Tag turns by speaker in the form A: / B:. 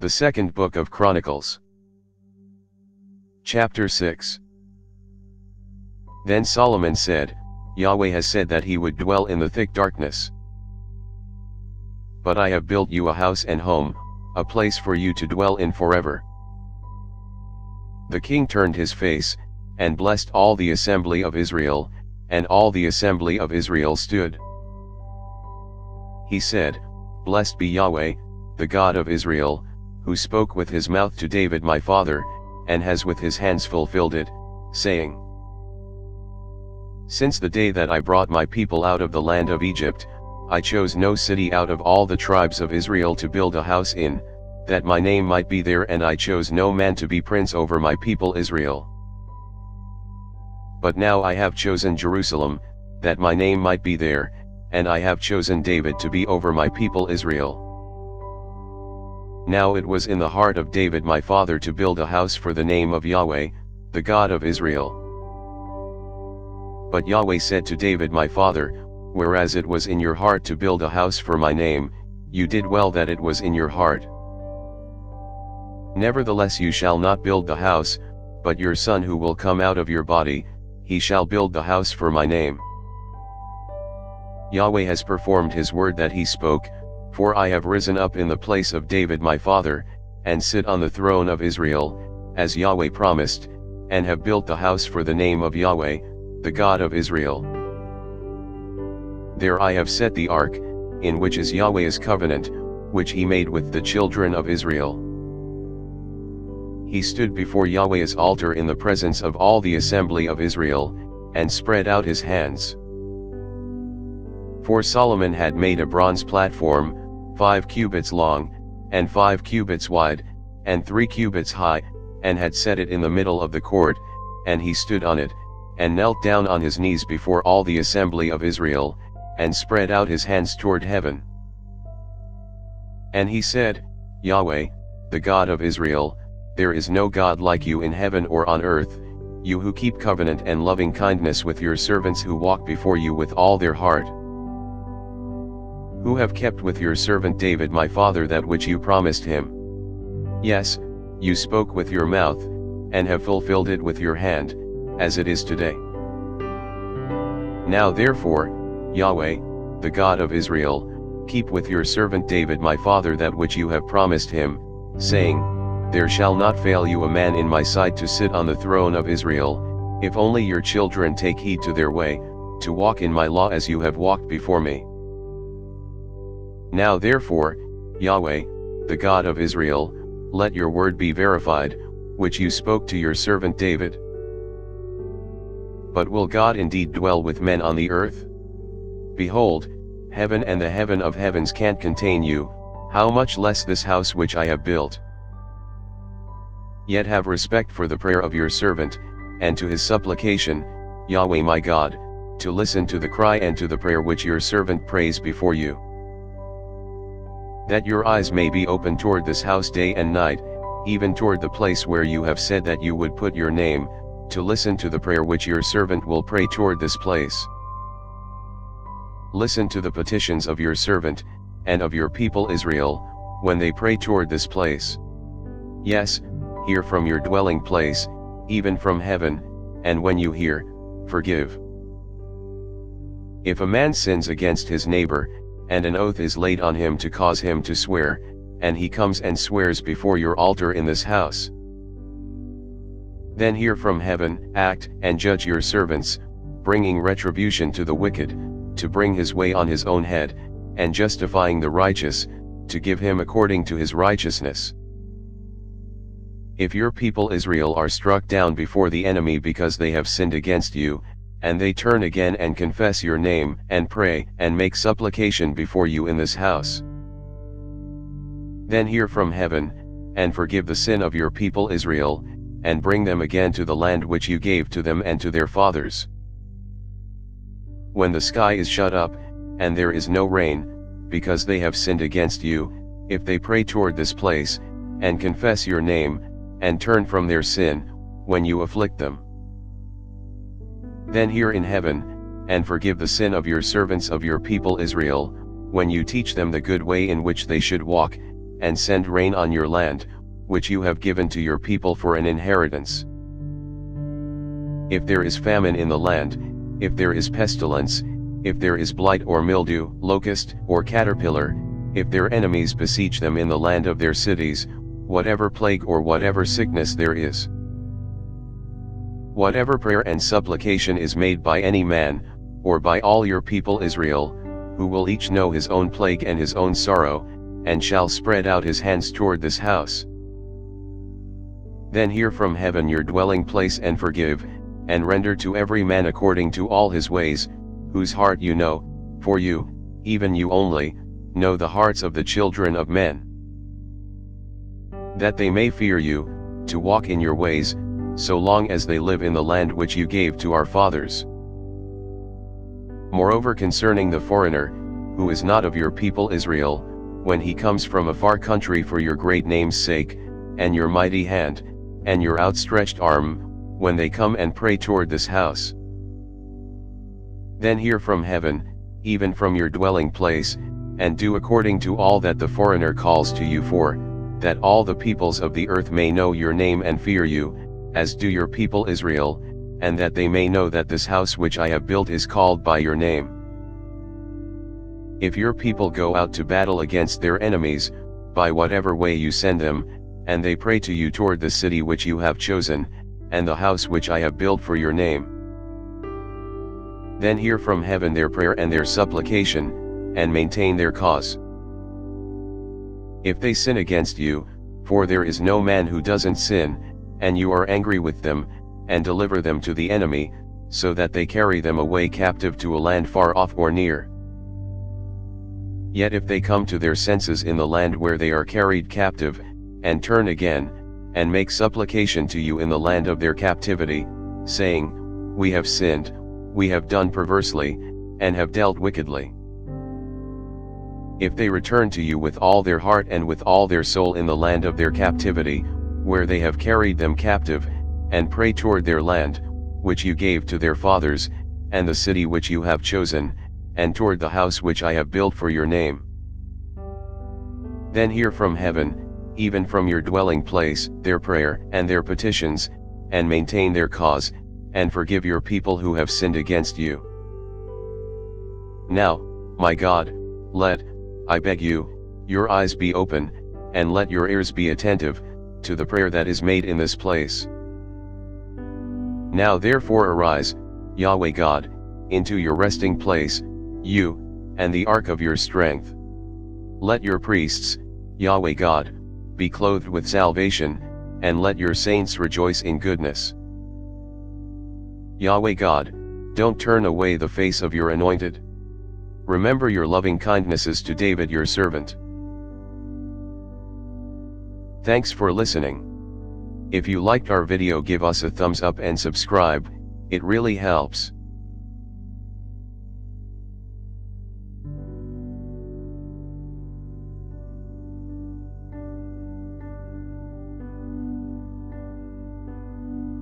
A: The Second Book of Chronicles. Chapter 6. Then Solomon said, Yahweh has said that he would dwell in the thick darkness. But I have built you a house and home, a place for you to dwell in forever. The king turned his face, and blessed all the assembly of Israel, and all the assembly of Israel stood. He said, Blessed be Yahweh, the God of Israel, who spoke with his mouth to David my father, and has with his hands fulfilled it, saying, Since the day that I brought my people out of the land of Egypt, I chose no city out of all the tribes of Israel to build a house in, that my name might be there, and I chose no man to be prince over my people Israel. But now I have chosen Jerusalem, that my name might be there, and I have chosen David to be over my people Israel. Now it was in the heart of David my father to build a house for the name of Yahweh, the God of Israel. But Yahweh said to David my father, Whereas it was in your heart to build a house for my name, you did well that it was in your heart. Nevertheless you shall not build the house, but your son who will come out of your body, he shall build the house for my name. Yahweh has performed his word that he spoke, for I have risen up in the place of David my father, and sit on the throne of Israel, as Yahweh promised, and have built the house for the name of Yahweh, the God of Israel. There I have set the ark, in which is Yahweh's covenant, which he made with the children of Israel. He stood before Yahweh's altar in the presence of all the assembly of Israel, and spread out his hands. For Solomon had made a bronze platform, 5 cubits long, and 5 cubits wide, and 3 cubits high, and had set it in the middle of the court, and he stood on it, and knelt down on his knees before all the assembly of Israel, and spread out his hands toward heaven. And he said, Yahweh, the God of Israel, there is no God like you in heaven or on earth, you who keep covenant and loving kindness with your servants who walk before you with all their heart. Who have kept with your servant David my father that which you promised him. Yes, you spoke with your mouth, and have fulfilled it with your hand, as it is today. Now therefore, Yahweh, the God of Israel, keep with your servant David my father that which you have promised him, saying, There shall not fail you a man in my sight to sit on the throne of Israel, if only your children take heed to their way, to walk in my law as you have walked before me. Now therefore, Yahweh, the God of Israel, let your word be verified, which you spoke to your servant David. But will God indeed dwell with men on the earth? Behold, heaven and the heaven of heavens can't contain you, how much less this house which I have built. Yet have respect for the prayer of your servant, and to his supplication, Yahweh my God, to listen to the cry and to the prayer which your servant prays before you. That your eyes may be open toward this house day and night, even toward the place where you have said that you would put your name, to listen to the prayer which your servant will pray toward this place. Listen to the petitions of your servant, and of your people Israel, when they pray toward this place. Yes, hear from your dwelling place, even from heaven, and when you hear, forgive. If a man sins against his neighbor, and an oath is laid on him to cause him to swear, and he comes and swears before your altar in this house, then hear from heaven, act and judge your servants, bringing retribution to the wicked, to bring his way on his own head, and justifying the righteous, to give him according to his righteousness. If your people Israel are struck down before the enemy because they have sinned against you, and they turn again and confess your name, and pray, and make supplication before you in this house, then hear from heaven, and forgive the sin of your people Israel, and bring them again to the land which you gave to them and to their fathers. When the sky is shut up, and there is no rain, because they have sinned against you, if they pray toward this place, and confess your name, and turn from their sin, when you afflict them, then hear in heaven, and forgive the sin of your servants of your people Israel, when you teach them the good way in which they should walk, and send rain on your land, which you have given to your people for an inheritance. If there is famine in the land, if there is pestilence, if there is blight or mildew, locust or caterpillar, if their enemies besiege them in the land of their cities, whatever plague or whatever sickness there is, whatever prayer and supplication is made by any man, or by all your people Israel, who will each know his own plague and his own sorrow, and shall spread out his hands toward this house, then hear from heaven your dwelling place and forgive, and render to every man according to all his ways, whose heart you know, for you, even you only, know the hearts of the children of men. That they may fear you, to walk in your ways, so long as they live in the land which you gave to our fathers. Moreover, concerning the foreigner, who is not of your people Israel, when he comes from a far country for your great name's sake, and your mighty hand, and your outstretched arm, when they come and pray toward this house, then hear from heaven, even from your dwelling place, and do according to all that the foreigner calls to you for, that all the peoples of the earth may know your name and fear you, as do your people Israel, and that they may know that this house which I have built is called by your name. If your people go out to battle against their enemies, by whatever way you send them, and they pray to you toward the city which you have chosen, and the house which I have built for your name, then hear from heaven their prayer and their supplication, and maintain their cause. If they sin against you, for there is no man who doesn't sin, and you are angry with them, and deliver them to the enemy, so that they carry them away captive to a land far off or near. Yet if they come to their senses in the land where they are carried captive, and turn again, and make supplication to you in the land of their captivity, saying, We have sinned, we have done perversely, and have dealt wickedly. If they return to you with all their heart and with all their soul in the land of their captivity, where they have carried them captive, and pray toward their land, which you gave to their fathers, and the city which you have chosen, and toward the house which I have built for your name, then hear from heaven, even from your dwelling place, their prayer and their petitions, and maintain their cause, and forgive your people who have sinned against you. Now, my God, let, I beg you, your eyes be open, and let your ears be attentive, to the prayer that is made in this place. Now therefore arise, Yahweh God, into your resting place, you, and the ark of your strength. Let your priests, Yahweh God, be clothed with salvation, and let your saints rejoice in goodness. Yahweh God, don't turn away the face of your anointed. Remember your loving kindnesses to David your servant. Thanks for listening. If you liked our video, give us a thumbs up and subscribe, it really helps.